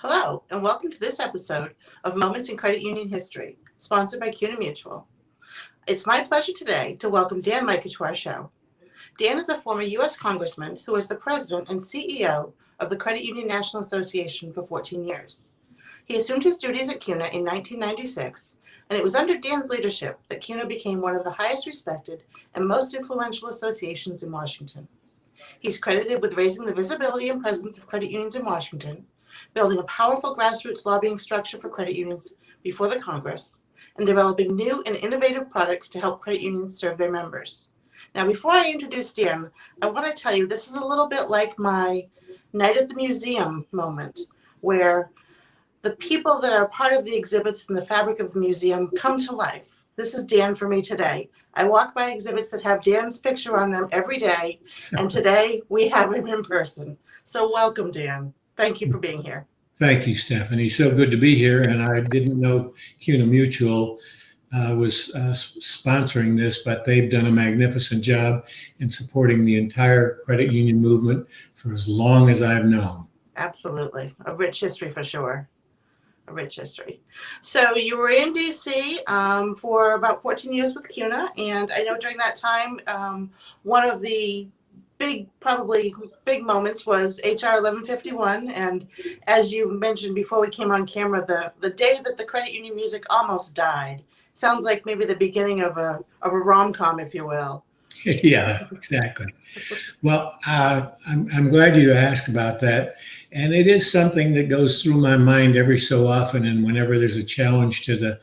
Hello, and welcome to this episode of Moments in Credit Union History, sponsored by CUNA Mutual. It's my pleasure today to welcome Dan Mica to our show. Dan is a former U.S. Congressman who was the president and CEO of the Credit Union National Association for 14 years. He assumed his duties at CUNA in 1996, and it was under Dan's leadership that CUNA became one of the highest respected and most influential associations in Washington. He's credited with raising the visibility and presence of credit unions in Washington, building a powerful grassroots lobbying structure for credit unions before the Congress, and developing new and innovative products to help credit unions serve their members. Now, before I introduce Dan, I want to tell you this is a little bit like my night at the museum moment, where the people that are part of the exhibits and the fabric of the museum come to life. This is Dan for me today. I walk by exhibits that have Dan's picture on them every day, and today we have him in person. So welcome, Dan. Thank you for being here. Thank you, Stephanie. So good to be here. And I didn't know CUNA Mutual was sponsoring this, but they've done a magnificent job in supporting the entire credit union movement for as long as I've known. Absolutely. A rich history for sure. A rich history. So you were in DC for about 14 years with CUNA, and I know during that time, one of the probably big moments was HR 1151, and as you mentioned before we came on camera, the day that the credit union music almost died. Sounds like maybe the beginning of a rom-com, if you will. Yeah, exactly. Well, I'm glad you asked about that. And it is something that goes through my mind every so often and whenever there's a challenge to the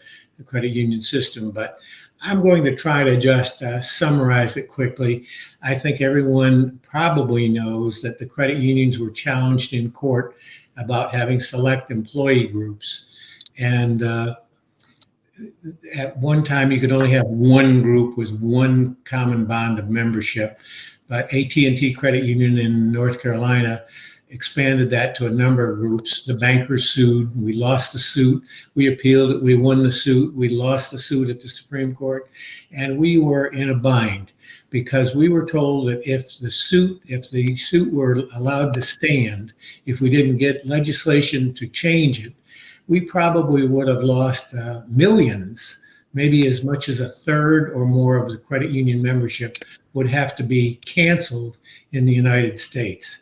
credit union system. But I'm going to try to just summarize it quickly. I think everyone probably knows that the credit unions were challenged in court about having select employee groups. And at one time, you could only have one group with one common bond of membership. But AT&T Credit Union in North Carolina expanded that to a number of groups. The bankers sued. We lost the suit. We appealed it. We won the suit. We lost the suit at the Supreme Court. And we were in a bind because we were told that if the suit were allowed to stand, if we didn't get legislation to change it, we probably would have lost millions, maybe as much as a third or more of the credit union membership would have to be canceled in the United States.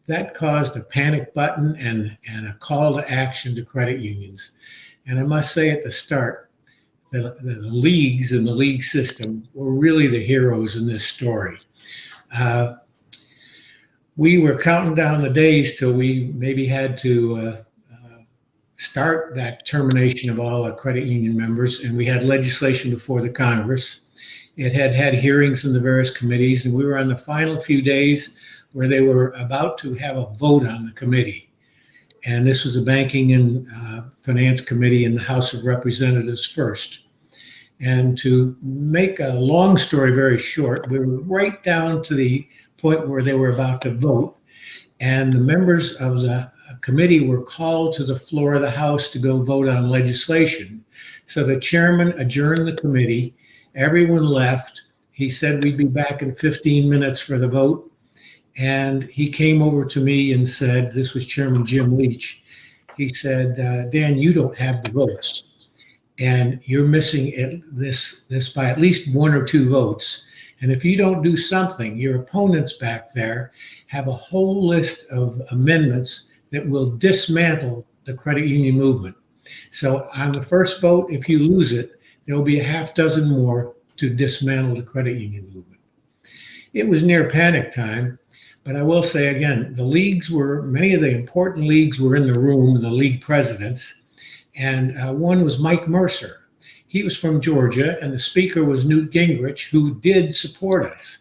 That caused a panic button and a call to action to credit unions. And I must say at the start, the leagues and the league system were really the heroes in this story. We were counting down the days till we maybe had to start that termination of all our credit union members, and we had legislation before the Congress. It had hearings in the various committees, and we were on the final few days where they were about to have a vote on the committee. And this was the Banking and Finance Committee in the House of Representatives first. And to make a long story very short, we were right down to the point where they were about to vote, and the members of the committee were called to the floor of the House to go vote on legislation. So the chairman adjourned the committee. Everyone left. He said we'd be back in 15 minutes for the vote. And he came over to me and said, this was Chairman Jim Leach. He said, Dan, you don't have the votes. And you're missing this by at least one or two votes. And if you don't do something, your opponents back there have a whole list of amendments that will dismantle the credit union movement. So on the first vote, if you lose it, there will be a half dozen more to dismantle the credit union movement. It was near panic time, but I will say again, many of the important leagues were in the room, the league presidents, and one was Mike Mercer. He was from Georgia, and the speaker was Newt Gingrich, who did support us.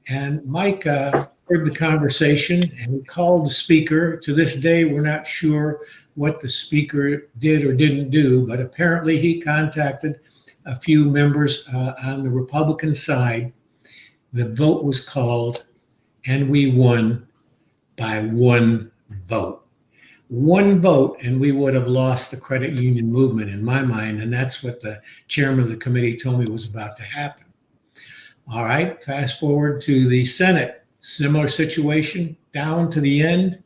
And Mike heard the conversation and he called the speaker. To this day, we're not sure what the speaker did or didn't do, but apparently he contacted a few members on the Republican side. The vote was called and we won by one vote. One vote, and we would have lost the credit union movement in my mind, and that's what the chairman of the committee told me was about to happen. All right, fast forward to the Senate. Similar situation, down to the end,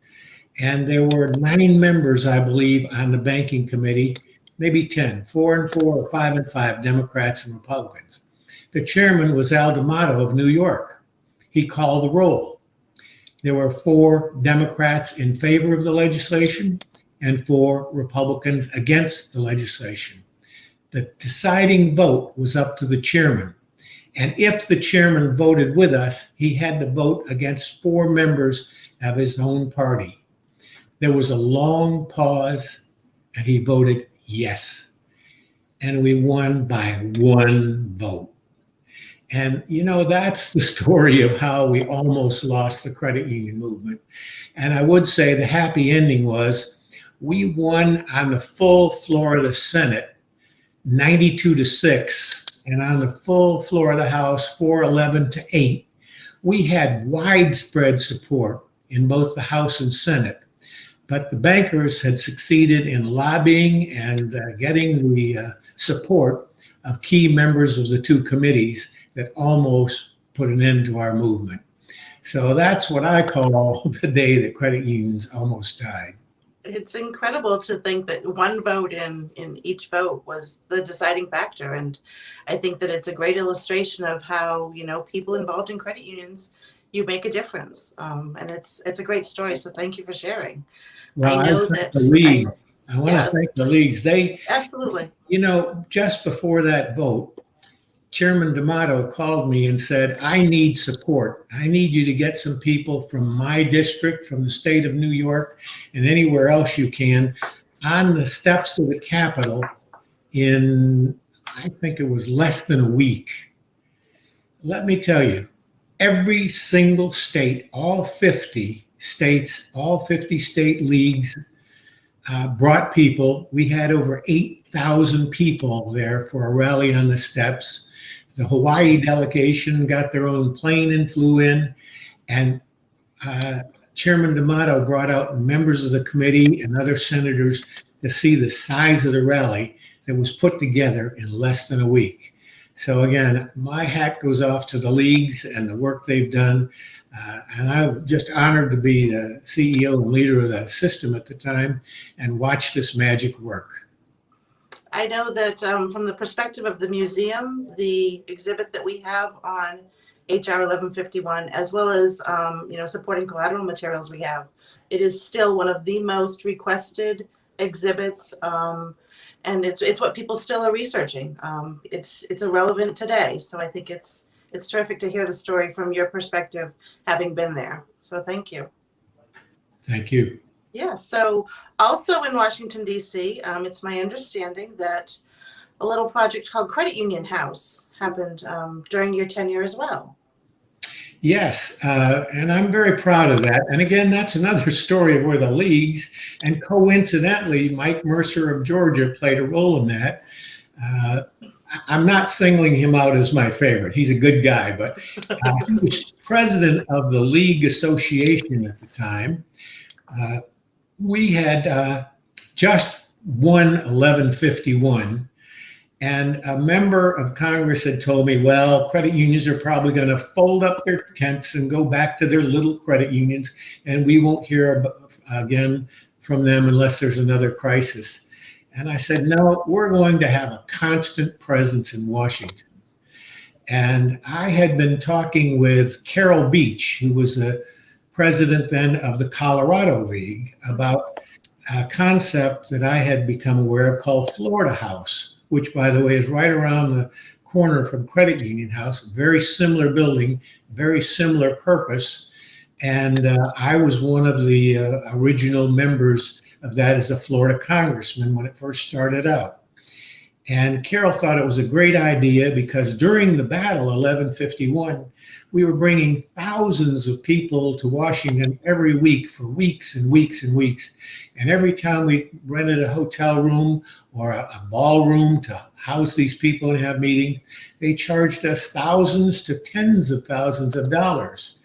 And there were 9 members, I believe, on the banking committee, maybe 10, 4 and 4 or 5 and 5, Democrats and Republicans. The chairman was Al D'Amato of New York. He called the roll. There were 4 Democrats in favor of the legislation and 4 Republicans against the legislation. The deciding vote was up to the chairman. And if the chairman voted with us, he had to vote against 4 members of his own party. There was a long pause, and he voted yes. And we won by 1 vote. And, that's the story of how we almost lost the credit union movement. And I would say the happy ending was we won on the full floor of the Senate, 92-6, and on the full floor of the House, 411-8. We had widespread support in both the House and Senate. But the bankers had succeeded in lobbying and getting the support of key members of the 2 committees that almost put an end to our movement. So that's what I call the day that credit unions almost died. It's incredible to think that 1 vote in each vote was the deciding factor. And I think that it's a great illustration of how, people involved in credit unions, you make a difference. And it's a great story. So thank you for sharing. Well, I know that the league. I want to thank the leagues. They absolutely. Just before that vote, Chairman D'Amato called me and said, I need support. I need you to get some people from my district, from the state of New York, and anywhere else you can on the steps of the Capitol in, I think it was less than a week. Let me tell you, every single state, all 50 states, all 50 state leagues brought people. We had over 8,000 people there for a rally on the steps. The Hawaii delegation got their own plane and flew in, and Chairman D'Amato brought out members of the committee and other senators to see the size of the rally that was put together in less than a week. So again, my hat goes off to the leagues and the work they've done. And I'm just honored to be the CEO and leader of the system at the time and watch this magic work. I know that from the perspective of the museum, the exhibit that we have on HR 1151, as well as supporting collateral materials we have, it is still one of the most requested exhibits, and it's what people still are researching. It's irrelevant today, so I think it's terrific to hear the story from your perspective, having been there. So thank you. Thank you. Yeah, so also in Washington, D.C., it's my understanding that a little project called Credit Union House happened during your tenure as well. Yes, and I'm very proud of that. And again, that's another story of where the leagues, and coincidentally, Mike Mercer of Georgia played a role in that. I'm not singling him out as my favorite. He's a good guy, but he was president of the League Association at the time. We had just won 1151, and a member of Congress had told me, well, credit unions are probably going to fold up their tents and go back to their little credit unions, and we won't hear again from them unless there's another crisis. And I said, no, we're going to have a constant presence in Washington. And I had been talking with Carol Beach, who was the president then of the Colorado League, about a concept that I had become aware of called Florida House, which, by the way, is right around the corner from Credit Union House, very similar building, very similar purpose. And I was one of the original members of that as a Florida congressman when it first started out. And Carol thought it was a great idea because during the battle, 1151, we were bringing thousands of people to Washington every week for weeks and weeks and weeks. And every time we rented a hotel room or a ballroom to house these people and have meetings, they charged us thousands to tens of thousands of dollars.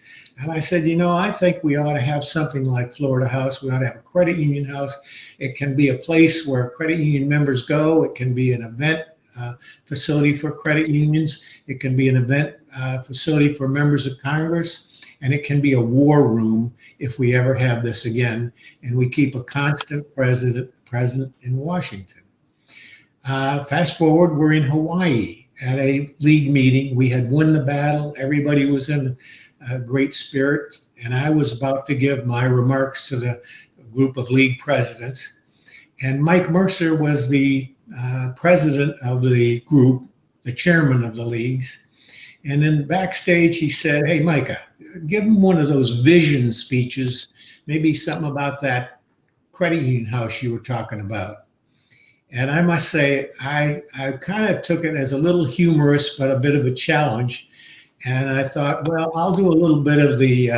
And I said, I think we ought to have something like Florida House. We ought to have a credit union house. It can be a place where credit union members go. It can be an event facility for credit unions. It can be an event facility for members of Congress. and it can be a war room if we ever have this again. And we keep a constant present in Washington. Fast forward, we're in Hawaii at a league meeting. We had won the battle. Everybody was in great spirit. And I was about to give my remarks to the group of league presidents. And Mike Mercer was the president of the group, the chairman of the leagues. And then backstage, he said, "Hey, Mica, give him one of those vision speeches, maybe something about that credit union house you were talking about." And I must say, I kind of took it as a little humorous, but a bit of a challenge. And I thought, well, I'll do a little bit of the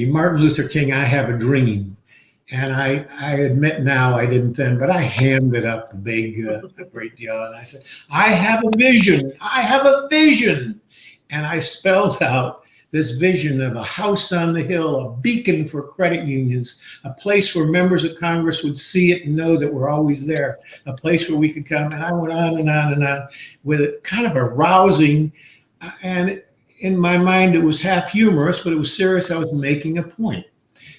Martin Luther King, "I Have a Dream." And I admit now I didn't then, but I hammed it up a great deal. And I said, "I have a vision. I have a vision." And I spelled out this vision of a house on the hill, a beacon for credit unions, a place where members of Congress would see it and know that we're always there, a place where we could come. And I went on and on and on with it, kind of a rousing, and in my mind, it was half humorous, but it was serious. I was making a point.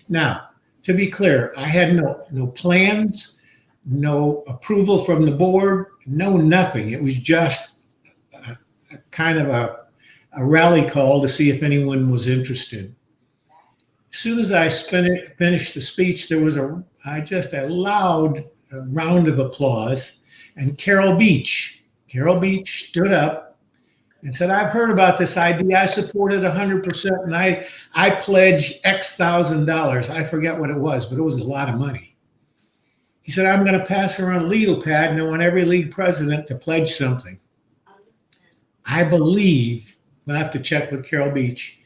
Now, to be clear, I had no plans, no approval from the board, no nothing. It was just a kind of a rally call to see if anyone was interested. As soon as I finished the speech, there was just a loud round of applause, and Carol Beach stood up and said, "I've heard about this idea. I support it 100%, and I pledge X $1,000. I forget what it was, but it was a lot of money." He said, "I'm going to pass around a legal pad, and I want every league president to pledge something." I believe, I have to check with Carol Beach,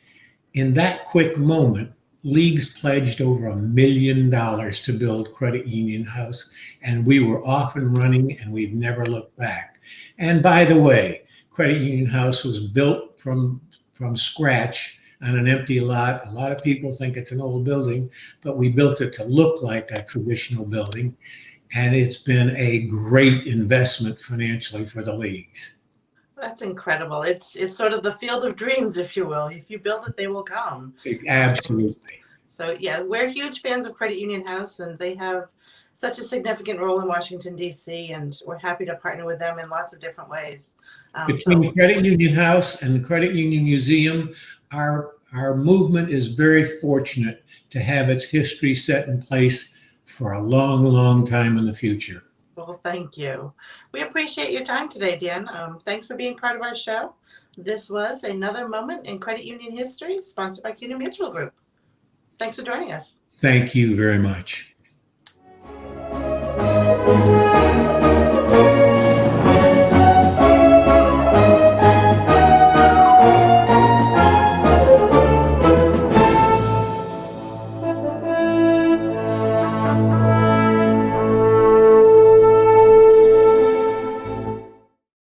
in that quick moment, leagues pledged over $1 million to build Credit Union House, and we were off and running, and we've never looked back. And by the way, Credit Union House was built from scratch on an empty lot. A lot of people think it's an old building, but we built it to look like a traditional building, and it's been a great investment financially for the leagues. That's incredible. It's sort of the field of dreams, if you will. If you build it, they will come. Absolutely. So yeah, we're huge fans of Credit Union House, and they have such a significant role in Washington, D.C., and we're happy to partner with them in lots of different ways. Between the Credit Union House and the Credit Union Museum, our movement is very fortunate to have its history set in place for a long, long time in the future. Well, thank you. We appreciate your time today, Dan. Thanks for being part of our show. This was another moment in credit union history, sponsored by CUNY Mutual Group. Thanks for joining us. Thank you very much.